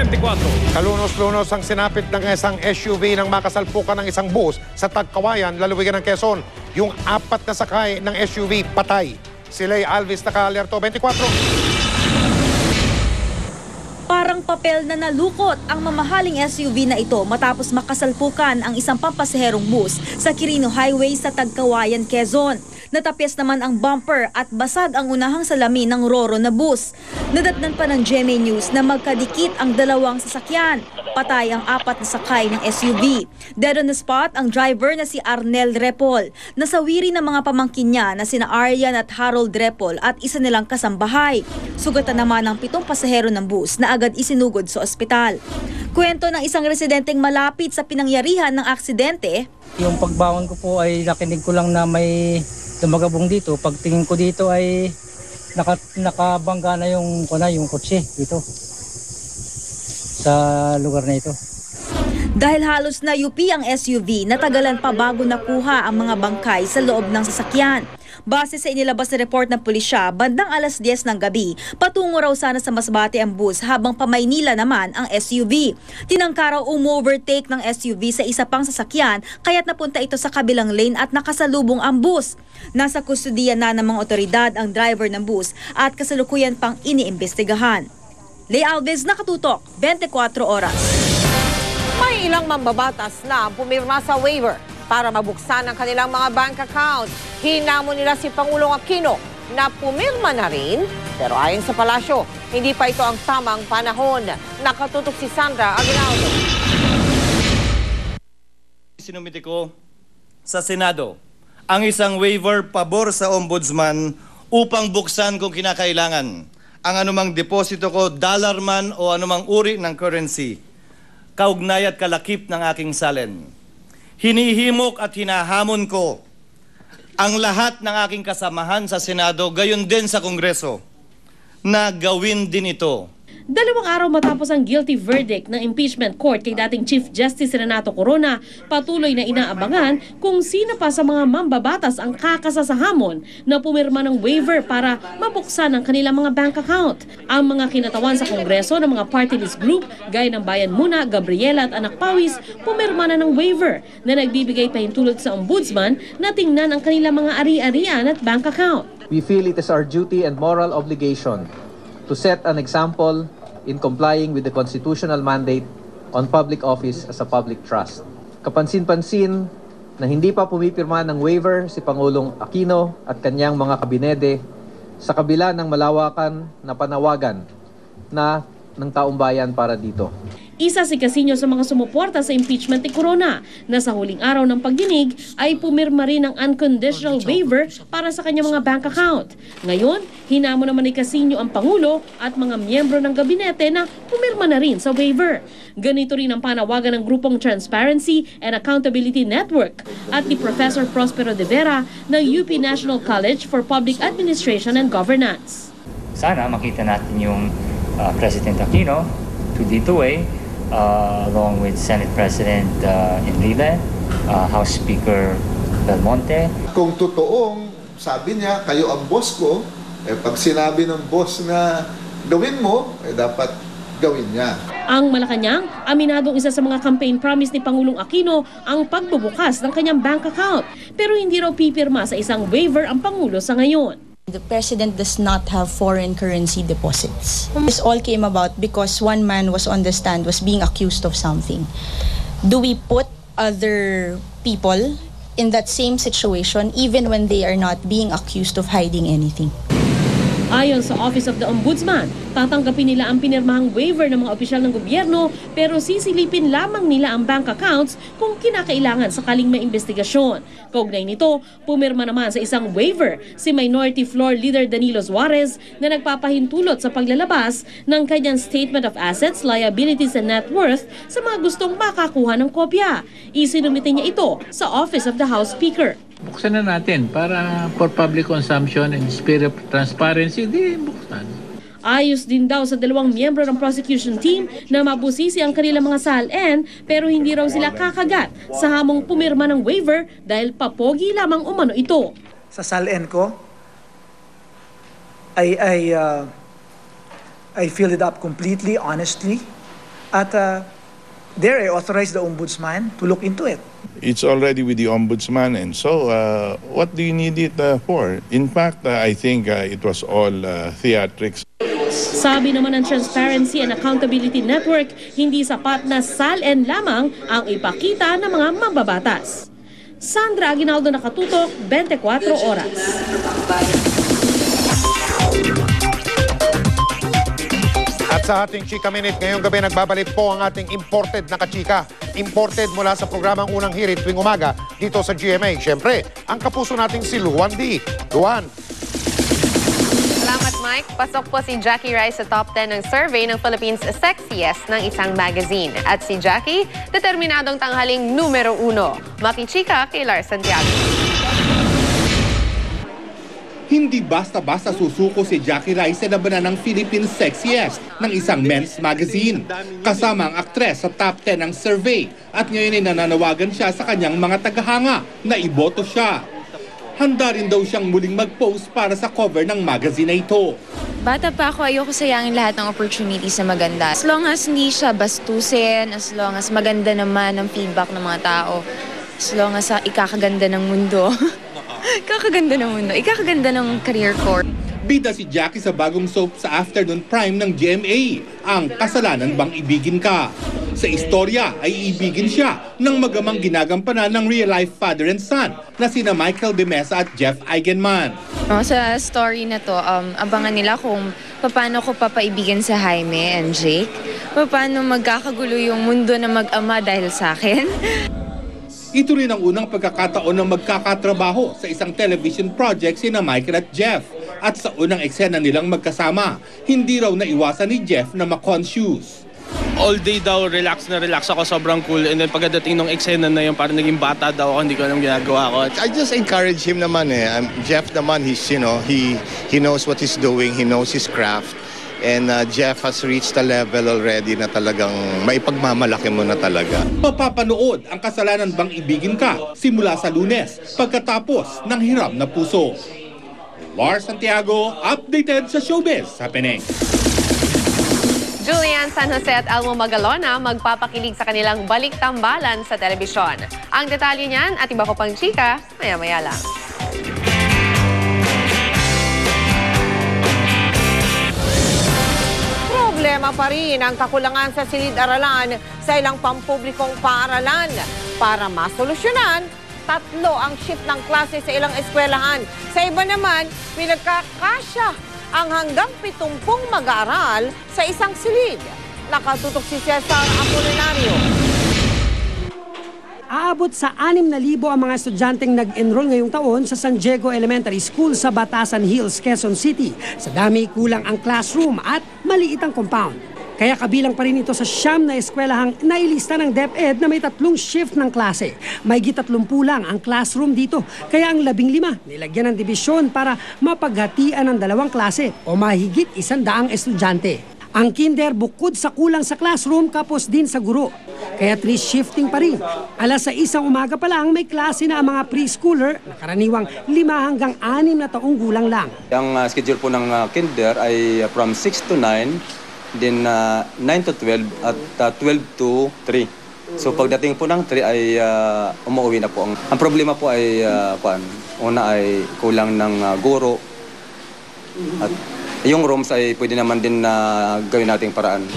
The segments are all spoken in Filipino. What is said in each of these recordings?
24. Kalunos-lunos ang sinapit ng isang SUV nang makasalpukan ng isang bus sa Tagkawayan, lalawigan ng Quezon. Yung 4 na sakay ng SUV patay. Si Lay Alvis naka-alerto 24. Parang papel na nalukot ang mamahaling SUV na ito matapos makasalpukan ang isang pampasaherong bus sa Quirino Highway sa Tagkawayan, Quezon. Natapyas naman ang bumper at basag ang unahang salamin ng Roro na bus. Nadatnan pa ng GMA News na magkadikit ang dalawang sasakyan. Patay ang 4 na sakay ng SUV. Dead on the spot ang driver na si Arnel Repol. Nasawiri ng mga pamangkin niya na sina Aryan at Harold Repol at isa nilang kasambahay. Sugatan naman ang 7 pasahero ng bus na agad isinugod sa ospital. Kwento ng isang residenteng malapit sa pinangyarihan ng aksidente. Yung pagbangon ko po ay nakinig ko lang na may lumagabong dito. Pagtingin ko dito ay nakabangga na yung kotse dito sa lugar na ito. Dahil halos na UP ang SUV, natagalan pa bago nakuha ang mga bangkay sa loob ng sasakyan. Base sa inilabas na report ng pulisya, bandang alas 10 ng gabi, patungo raw sana sa Masbate ang bus habang pamaynila naman ang SUV. Tinangka raw umovertake ng SUV sa isa pang sasakyan kaya't napunta ito sa kabilang lane at nakasalubong ang bus. Nasa kustudiya na ng mga otoridad ang driver ng bus at kasalukuyan pang iniimbestigahan. Lay Alves, Nakatutok, 24 oras. May ilang mambabatas na pumirma sa waiver para mabuksan ang kanilang mga bank accounts. Hinamon nila si Pangulong Aquino na pumirma na rin, pero ayon sa palasyo, hindi pa ito ang tamang panahon. Nakatutok si Sandra Aguinaldo. Sinumiti ko sa Senado ang isang waiver pabor sa Ombudsman upang buksan kung kinakailangan ang anumang deposito ko, dollar man o anumang uri ng currency, kaugnay at kalakip ng aking salen. Hinihimok at hinahamon ko ang lahat ng aking kasamahan sa Senado, gayon din sa Kongreso, na gawin din ito. 2 araw matapos ang guilty verdict ng impeachment court kay dating Chief Justice Renato Corona, patuloy na inaabangan kung sino pa sa mga mambabatas ang kakasasahamon na pumirma ng waiver para mabuksan ang kanilang mga bank account. Ang mga kinatawan sa Kongreso ng mga party list group, gaya ng Bayan Muna, Gabriela at Anak Pawis, pumirma na ng waiver na nagbibigay pahintulot sa Ombudsman na tingnan ang kanilang mga ari-arian at bank account. We feel it is our duty and moral obligation to set an example in complying with the constitutional mandate on public office as a public trust. Kapansin-pansin na hindi pa pumipirma ng waiver si Pangulong Aquino at kanyang mga kabinete sa kabila ng malawakan na panawagan ng taong bayan para dito. Isa si Casino sa mga sumuporta sa impeachment ni Corona na sa huling araw ng pagdinig ay pumirma rin ng unconditional waiver para sa kanyang mga bank account. Ngayon, hinamon naman ni Casino ang Pangulo at mga miyembro ng gabinete na pumirma na rin sa waiver. Ganito rin ang panawagan ng grupong Transparency and Accountability Network at ni Professor Prospero de Vera ng UP National College for Public Administration and Governance. Sana makita natin yung President Aquino to lead the way, along with Senate President Enrile, House Speaker Belmonte. Kung totoong sabi niya, kayo ang boss ko, pag sinabi ng boss na gawin mo, dapat gawin niya. Ang Malacanang, aminadong isa sa mga campaign promise ni Pangulong Aquino ang pagbubukas ng kanyang bank account. Pero hindi raw pipirma sa isang waiver ang Pangulo sa ngayon. The president does not have foreign currency deposits. This all came about because one man was on the stand, was being accused of something. Do we put other people in that same situation even when they are not being accused of hiding anything? Ayon sa Office of the Ombudsman, tatanggapin nila ang pinirmahang waiver ng mga opisyal ng gobyerno pero sisilipin lamang nila ang bank accounts kung kinakailangan sakaling may investigasyon. Kaugnay nito, pumirma naman sa isang waiver si Minority Floor Leader Danilo Suarez na nagpapahintulot sa paglalabas ng kanyang Statement of Assets, Liabilities and Net Worth sa mga gustong makakuha ng kopya. Isinumite niya ito sa Office of the House Speaker. Buksan na natin para for public consumption and spirit of transparency, di buksan. Ayos din daw sa 2 miyembro ng prosecution team na mabusisi ang kanilang mga SALN pero hindi raw sila kakagat sa hamong pumirma ng waiver dahil papogi lamang umano ito. Sa SALN ko, I filled it up completely, honestly. At there, I authorized the Ombudsman to look into it. It's already with the Ombudsman, and so what do you need it for? In fact, I think it was all theatrics. Sabi naman ng Transparency and Accountability Network, hindi sapat na SALN lamang ang ipakita ng mga mambabatas. Sandra Aguinaldo, Nakatutok, 24 Oras. At sa ating Chika Minute ngayong gabi, nagbabalik po ang ating imported na kachika. Imported mula sa programang Unang Hirit tuwing umaga dito sa GMA. Siyempre, ang kapuso nating si Luan D. Luan. Salamat, Mike. Pasok po si Jackie Rice sa top 10 ng survey ng Philippines Sexiest ng isang magazine. At si Jackie, determinadong tanghaling numero 1. Makichika kay Lars Santiago. Hindi basta-basta susuko si Jackie Rice sa labanan ng Philippines Sexiest ng isang men's magazine. Kasama ang aktres sa top 10 ng survey at ngayon ay nananawagan siya sa kanyang mga tagahanga na iboto siya. Handa rin daw siyang muling mag-post para sa cover ng magazine na ito. Bata pa ako, ayoko sayangin lahat ng opportunities na maganda. As long as hindi siya bastusin, as long as maganda naman ang feedback ng mga tao, as long as ikakaganda ng mundo. Kakaganda ng mundo, ikakaganda ng career ko. Bida si Jackie sa bagong soap sa afternoon prime ng GMA, ang Kasalanan Bang Ibigin Ka. Sa istorya ay iibigin siya ng magamang ginagampanan ng real-life father and son na sina Michael De Mesa at Jeff Eigenman. Sa story na to, abangan nila kung paano ko papaibigan sa Jaime and Jake, paano magkakagulo yung mundo na mag-ama dahil sa akin. Ito rin ang unang pagkakataon ng magkakatrabaho sa isang television project sina Michael at Jeff. At sa unang eksena nilang magkasama, hindi raw naiwasan ni Jeff na ma-conscious. All day daw, relax ako, sobrang cool. And then pagdating ng eksena na yun, parang naging bata daw ako, hindi ko alam ginagawa ko. I just encourage him naman eh. Jeff naman, he knows what he's doing, he knows his craft. And Jeff has reached a level already na talagang maipagmamalaki mo na talaga. Mapapanood ang Kasalanan Bang Ibigin Ka simula sa Lunes pagkatapos ng Hiram na Puso. Lars Santiago, updated sa Showbiz Happening. Julian San Jose at Elmo Magalona magpapakilig sa kanilang balik-tambalan sa telebisyon. Ang detalye niyan at iba ko pang chika, maya-maya lang. Problema pa rin ang kakulangan sa silid-aralan sa ilang pampublikong paaralan. Para masolusyonan, 3 ang shift ng klase sa ilang eskwelahan. Sa iba naman, pinagkakasya ang hanggang 70 mag-aaral sa isang silid. Nakatutok si Cesar Apolinario. Aabot sa 6,000 ang mga estudyanteng nag-enroll ngayong taon sa San Diego Elementary School sa Batasan Hills, Quezon City. Sa dami, kulang ang classroom at maliit ang compound. Kaya kabilang pa rin ito sa 9 na eskwelahang nailista ng DepEd na may 3 shift ng klase. May 30 lang ang classroom dito. Kaya ang 15 nilagyan ng dibisyon para mapaghatian ng 2 klase o mahigit 100 estudyante. Ang kinder bukod sa kulang sa classroom, kapos din sa guro. Kaya 3 shifting pa rin. Alas 6 umaga pa lang, may klase na ang mga preschooler na karaniwang 5 hanggang 6 na taong gulang lang. Ang schedule po ng kinder ay from 6 to 9, then 9 to 12 at 12 to 3. So pagdating po ng 3 ay umuwi na po. Ang problema po ay una ay kulang ng guro at yung rooms ay pwede naman din na gawin nating paraan.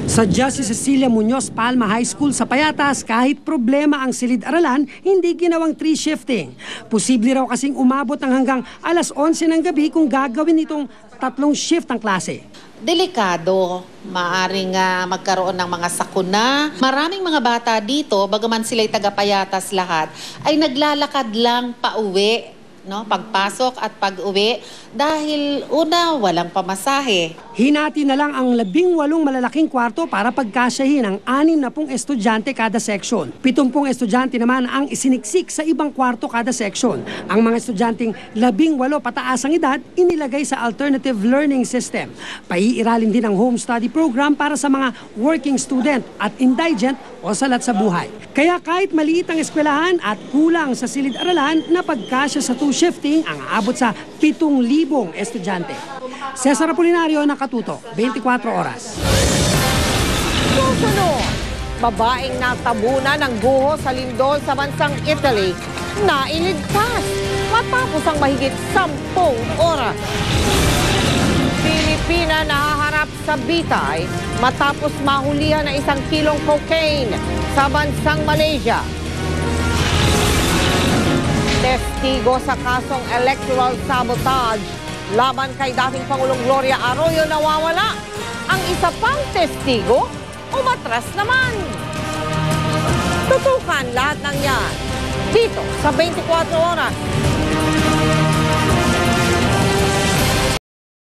Sadya si Cecilia Muñoz Palma High School sa Payatas, kahit problema ang silid-aralan, hindi ginawang 3 shifting. Posible raw kasing umabot ng hanggang alas 11 ng gabi kung gagawin itong 3 shift ang klase. Delikado, maaring magkaroon ng mga sakuna. Maraming mga bata dito, bagaman sila'y taga-Payatas lahat, ay naglalakad lang pauwi. No, pagpasok at pag-uwi dahil una, walang pamasahe. Hinati na lang ang 18 malalaking kwarto para pagkasyahin ang 60 estudyante kada section. 70 estudyante naman ang isiniksik sa ibang kwarto kada section. Ang mga estudyanteng 18 pataas ang edad, inilagay sa alternative learning system. Paiiralin din ang home study program para sa mga working student at indigent o salat sa buhay. Kaya kahit maliit ang eskwelahan at kulang sa silid-aralan, napagkasya sa 2 shifting ang abot sa 7,000 estudyante. Cesar Apolinario, Nakatutok, 24 Oras. Susunod, babaeng natabunan ng buhos sa lindol sa bansang Italy na iligtas matapos ang mahigit 10 oras. Pilipina nahaharap sa bitay matapos mahulihan ng 1 kilong cocaine sa bansang Malaysia. Testigo sa kasong electoral sabotage laban kay dating Pangulong Gloria Arroyo nawawala. Ang isa pang testigo, umatras naman. Tutukan lahat ng yan dito sa 24 oras.